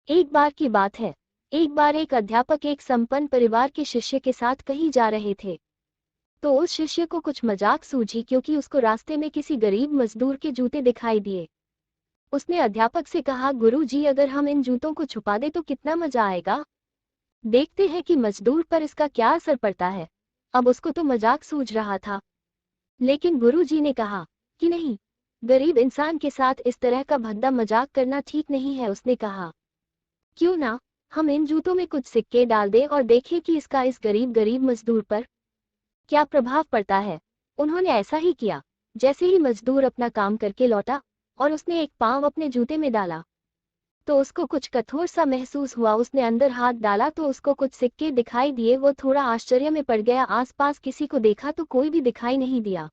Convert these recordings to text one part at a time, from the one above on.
एक बार की बात है। एक बार एक अध्यापक एक संपन्न परिवार के शिष्य के साथ कहीं जा रहे थे। तो उस शिष्य को कुछ मजाक सूझी क्योंकि उसको रास्ते में किसी गरीब मजदूर के जूते दिखाई दिए। उसने अध्यापक से कहा, गुरु जी, अगर हम इन जूतों को छुपा दे तो कितना मजा आएगा। देखते हैं कि मजदूर पर इसका क्या असर पड़ता है। अब उसको तो मजाक सूझ रहा था, लेकिन गुरु जी ने कहा कि नहीं, गरीब इंसान के साथ इस तरह का भद्दा मजाक करना ठीक नहीं है। उसने कहा, क्यों ना हम इन जूतों में कुछ सिक्के डाल दें और देखें कि इसका इस गरीब गरीब मजदूर पर क्या प्रभाव पड़ता है। उन्होंने ऐसा ही किया। जैसे ही मजदूर अपना काम करके लौटा और उसने एक पांव अपने जूते में डाला तो उसको कुछ कठोर सा महसूस हुआ। उसने अंदर हाथ डाला तो उसको कुछ सिक्के दिखाई दिए। वो थोड़ा आश्चर्य में पड़ गया। आसपास किसी को देखा तो कोई भी दिखाई नहीं दिया।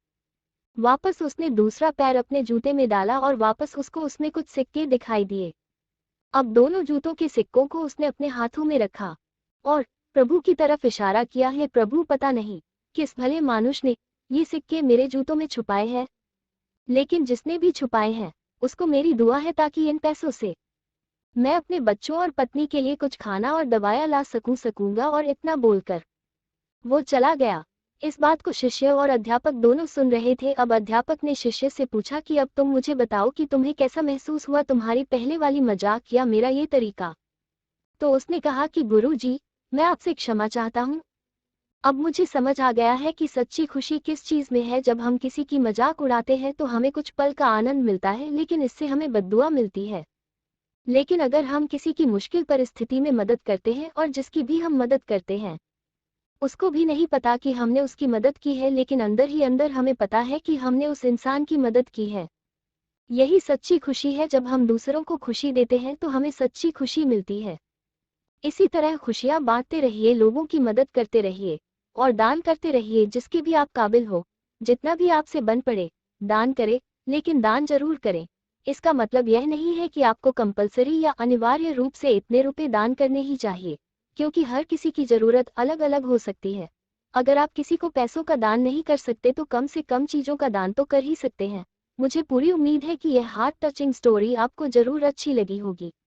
वापस उसने दूसरा पैर अपने जूते में डाला और वापस उसको उसमें कुछ सिक्के दिखाई दिए। अब दोनों जूतों के सिक्कों को उसने अपने हाथों में रखा और प्रभु की तरफ इशारा किया है, प्रभु, पता नहीं किस भले मानुष ने ये सिक्के मेरे जूतों में छुपाए हैं, लेकिन जिसने भी छुपाए हैं उसको मेरी दुआ है ताकि इन पैसों से मैं अपने बच्चों और पत्नी के लिए कुछ खाना और दवाइयाँ ला सकूंगा। और इतना बोलकर वो चला गया। इस बात को शिष्य और अध्यापक दोनों सुन रहे थे। अब अध्यापक ने शिष्य से पूछा कि अब तुम मुझे बताओ कि तुम्हें कैसा महसूस हुआ, तुम्हारी पहले वाली मजाक या मेरा ये तरीका। तो उसने कहा कि गुरु जी, मैं आपसे क्षमा चाहता हूँ। अब मुझे समझ आ गया है कि सच्ची खुशी किस चीज में है। जब हम किसी की मजाक उड़ाते हैं तो हमें कुछ पल का आनंद मिलता है, लेकिन इससे हमें बद्दुआ मिलती है। लेकिन अगर हम किसी की मुश्किल परिस्थिति में मदद करते हैं और जिसकी भी हम मदद करते हैं उसको भी नहीं पता कि हमने उसकी मदद की है, लेकिन अंदर ही अंदर हमें पता है कि हमने उस इंसान की मदद की है। यही सच्ची खुशी है। जब हम दूसरों को खुशी देते हैं तो हमें सच्ची खुशी मिलती है। इसी तरह खुशियां बांटते रहिए, लोगों की मदद करते रहिए और दान करते रहिए। जिसके भी आप काबिल हो, जितना भी आपसे बन पड़े, दान करें, लेकिन दान जरूर करें। इसका मतलब यह नहीं है कि आपको कंपलसरी या अनिवार्य रूप से इतने रुपए दान करने ही चाहिए, क्योंकि हर किसी की जरूरत अलग अलग हो सकती है। अगर आप किसी को पैसों का दान नहीं कर सकते तो कम से कम चीजों का दान तो कर ही सकते हैं। मुझे पूरी उम्मीद है कि यह हार्ट टचिंग स्टोरी आपको जरूर अच्छी लगी होगी।